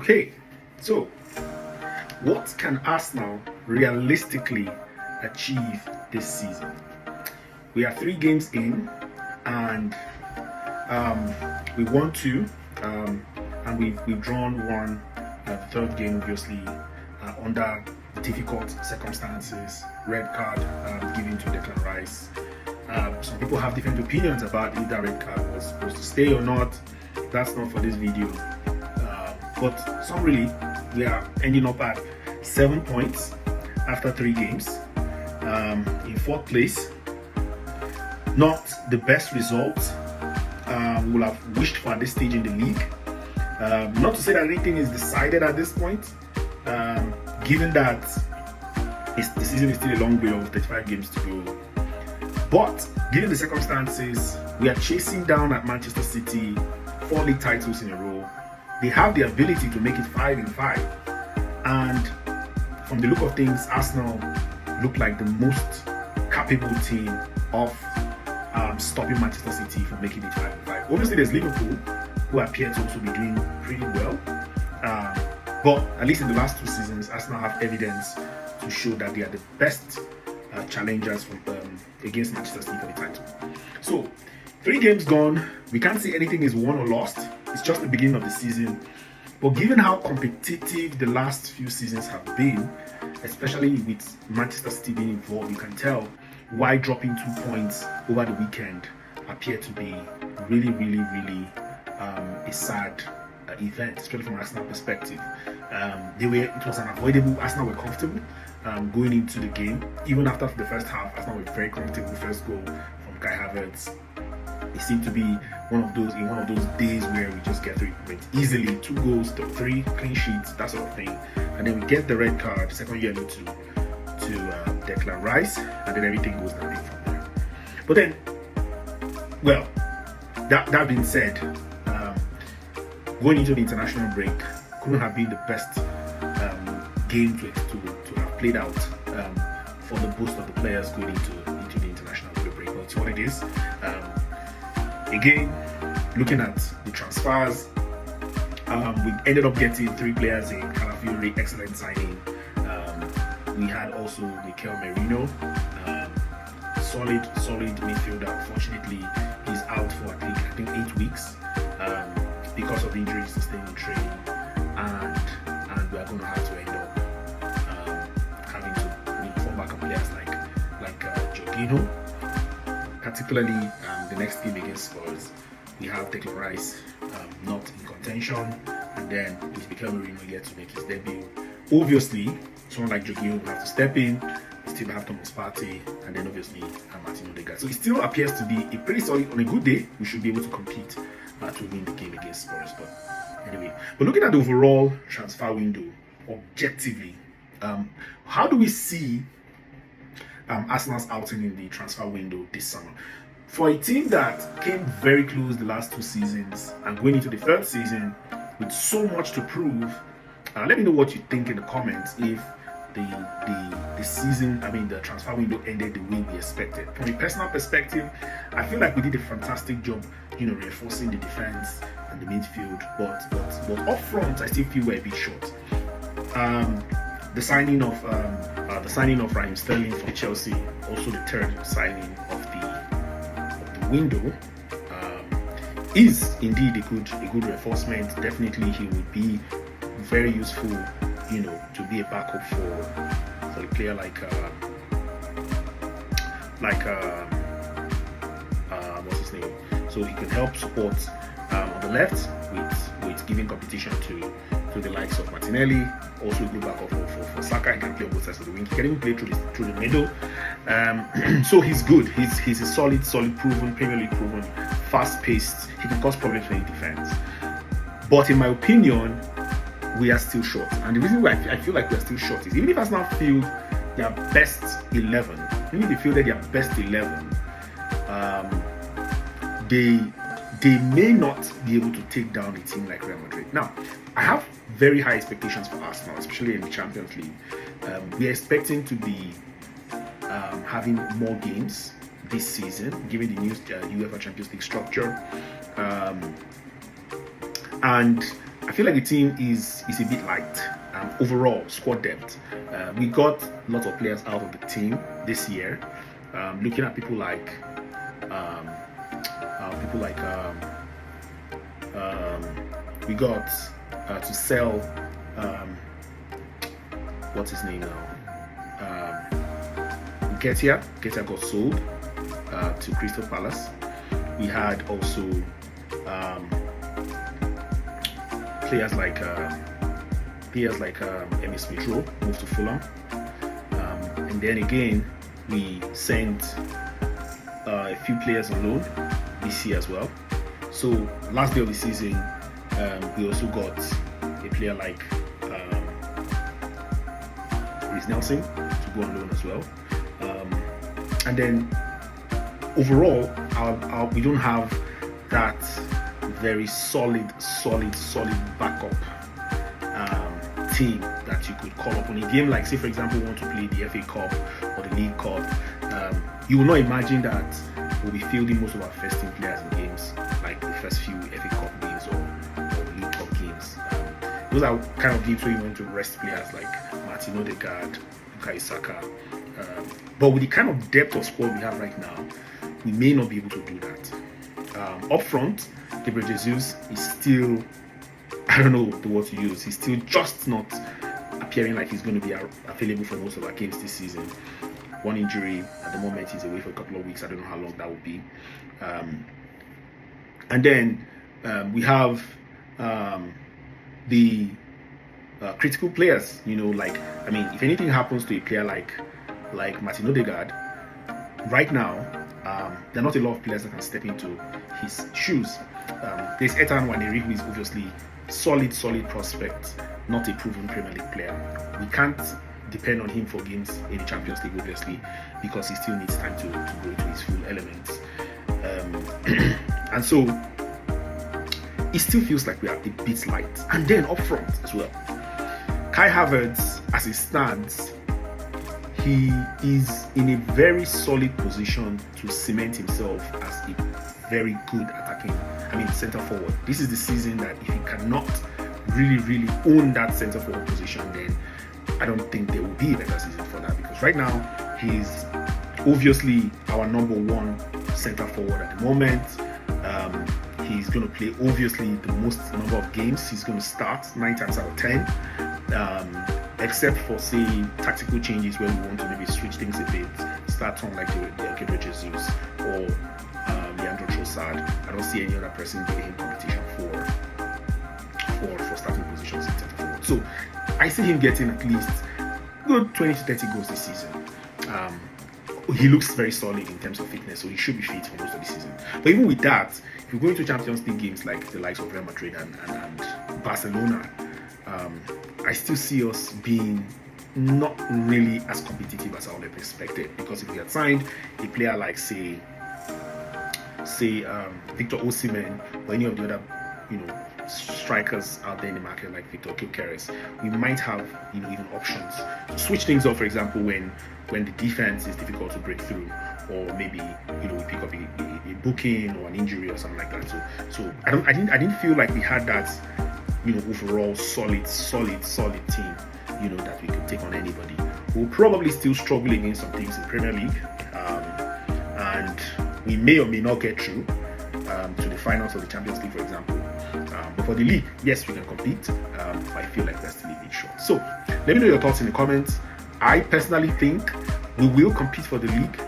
Okay, so what can Arsenal realistically achieve this season? We are 3 games in, and we won two, and we've drawn one. The third game, obviously, under difficult circumstances, red card given to Declan Rice. Some people have different opinions about if that red card was supposed to stay or not. That's not for this video. But summarily, we are ending up at 7 points after 3 games, in 4th place. Not the best result we would have wished for at this stage in the league. Not to say that anything is decided at this point, given that the season is still a long way of 35 games to go. But given the circumstances, we are chasing down at Manchester City 4 league titles in a row. They have the ability to make it 5 in 5, and from the look of things, Arsenal look like the most capable team of stopping Manchester City from making it 5 in 5. Obviously, there's Liverpool, who appear to also be doing pretty well, but at least in the last 2 seasons, Arsenal have evidence to show that they are the best challengers against Manchester City for the title. So 3 games gone, we can't say anything is won or lost. It's just the beginning of the season. But given how competitive the last few seasons have been, especially with Manchester City being involved, you can tell why dropping 2 points over the weekend appeared to be really a sad event, especially from Arsenal perspective. It was unavoidable. Arsenal were comfortable going into the game. Even after the first half, Arsenal were very comfortable. First goal from Kai Havertz. It seemed to be one of those days where we just get 3 points easily, 2 goals to 3 clean sheets, that sort of thing. And then we get the red card, second yellow to Declan Rice, and then everything goes down from there. But then, well, that being said, going into the international break couldn't have been the best game to have played out for the boost of the players going into the international break. But it's what it is. Again, looking at the transfers, we ended up getting 3 players in. Calafiori, excellent signing. We had also Mikel Merino, solid midfielder. Unfortunately, he's out for I think 8 weeks because of injuries sustained in training, and we are going to have to end up having to fall back on players like Jorginho. Particularly the next game against Spurs, we have Declan Rice not in contention, and then if Mikel Merino yet to make his debut. Obviously, someone like Jorginho will have to step in. We still have Thomas Partey, and then obviously Martin Odegaard. So it still appears to be a pretty solid. On a good day, we should be able to compete to win the game against Spurs. But anyway, but looking at the overall transfer window objectively, how do we see Arsenal's outing in the transfer window this summer? For a team that came very close the last 2 seasons and going into the 3rd season with so much to prove, let me know what you think in the comments if the transfer window ended the way we expected. From a personal perspective, I feel like we did a fantastic job, reinforcing the defense and the midfield, but up front, I still feel we're a bit short. The signing of Raheem Sterling from Chelsea, also the 3rd signing of the window, is indeed a good reinforcement. Definitely, he would be very useful, to be a backup for a player like what's his name? So he can help support on the left with giving competition to the likes of Martinelli. Also a good backup for Saka. He can play on both sides of the wing. He can even play through the middle. So he's good. He's a solid, proven, Premier League proven, fast-paced. He can cause problems for any defense. But in my opinion, we are still short. And the reason why I feel like we are still short is even if Arsenal field their best 11, even if they fielded their best 11, they may not be able to take down a team like Real Madrid. Now, I have very high expectations for Arsenal, especially in the Champions League. We are expecting to be having more games this season, given the new UEFA Champions League structure. And I feel like the team is a bit light. Overall, squad depth. We got a lot of players out of the team this year. Looking at people like we got to sell what's his name now? Nketiah got sold to Crystal Palace. We had also players like Emile Smith Rowe moved to Fulham, and then again we sent a few players on loan this year as well. So last day of the season, we also got a player like Reiss Nelson to go on loan as well, and then overall, we don't have that very solid backup team that you could call up on a game like, say for example, you want to play the FA Cup or the League Cup. You will not imagine that we'll be fielding most of our first team players in games like the first few FA Cup games or League Cup games. Those are kind of games where you want to rest players like Martin Odegaard, Bukayo Saka. But with the kind of depth of squad we have right now, we may not be able to do that. Up front, Gabriel Jesus is still, I don't know the word to use, he's still just not appearing like he's going to be available for most of our games this season. One injury at the moment, he's away for a couple of weeks. I don't know how long that will be. And then we have the critical players, like, I mean, if anything happens to a player like Martin Odegaard, right now, there are not a lot of players that can step into his shoes. There's Ethan Nwaneri, who is obviously solid prospect, not a proven Premier League player. We can't depend on him for games in the Champions League, obviously, because he still needs time to go into his full elements. And so it still feels like we are a bit light. And then up front as well, Kai Havertz, as it stands, he is in a very solid position to cement himself as a very good centre forward. This is the season that if he cannot really own that centre forward position, then I don't think there will be a better season for that, because right now he's obviously our number one centre forward at the moment. He's going to play obviously the most number of games. He's going to start 9 times out of 10, except for, say, tactical changes where we want to maybe switch things a bit, start on like Gabriel Jesus or Leandro Trossard. I don't see any other person giving him competition for starting positions in centre forward. So I see him getting at least good 20 to 30 goals this season. He looks very solid in terms of fitness, so he should be fit for most of the season. But even with that, if you go into Champions League games like the likes of Real Madrid and Barcelona, I still see us being not really as competitive as I would have expected. Because if we had signed a player like, say Victor Osimhen or any of the other, strikers out there in the market like Victor Gyökeres, we might have, even options to switch things up. For example, when the defense is difficult to break through, or maybe we pick up a booking or an injury or something like that. So I didn't feel like we had that overall solid team that we could take on anybody. We'll probably still struggle against some teams in Premier League, and we may or may not get through to the finals of the Champions League, for example. But for the league, yes, we can compete. But I feel like that's still a bit short. So let me know your thoughts in the comments. I personally think we will compete for the league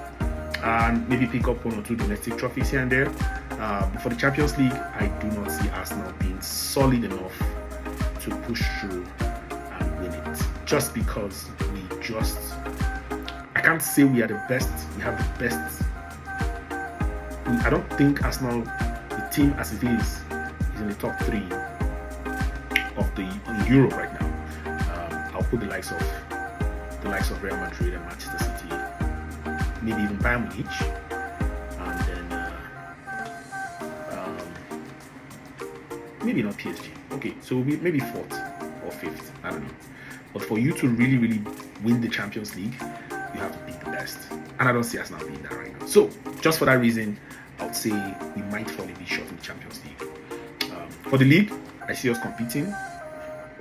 and maybe pick up 1 or 2 domestic trophies here and there. But for the Champions League, I do not see Arsenal being solid enough to push through and win it. Just because I can't say we are the best. We have the best. I don't think Arsenal, the team as it is in the top 3 of Europe right now. I'll put the likes of Real Madrid and Manchester City, maybe even Bayern Munich, and then maybe not PSG. Okay, so maybe 4th or 5th. I don't know. But for you to really win the Champions League, you have to be the best, and I don't see us now being that right now. So just for that reason, I would say we might fall a bit short in the Champions League. For the league, I see us competing,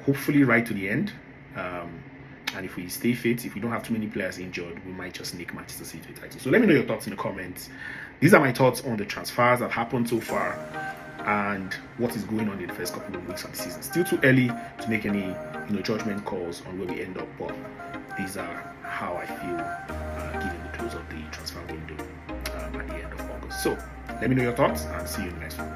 hopefully right to the end. And if we stay fit, if we don't have too many players injured, we might just nick Manchester City to title. So let me know your thoughts in the comments. These are my thoughts on the transfers that happened so far and what is going on in the first couple of weeks of the season. Still too early to make any judgment calls on where we end up, but these are how I feel given the close of the transfer window at the end of August. So let me know your thoughts and see you in the next one.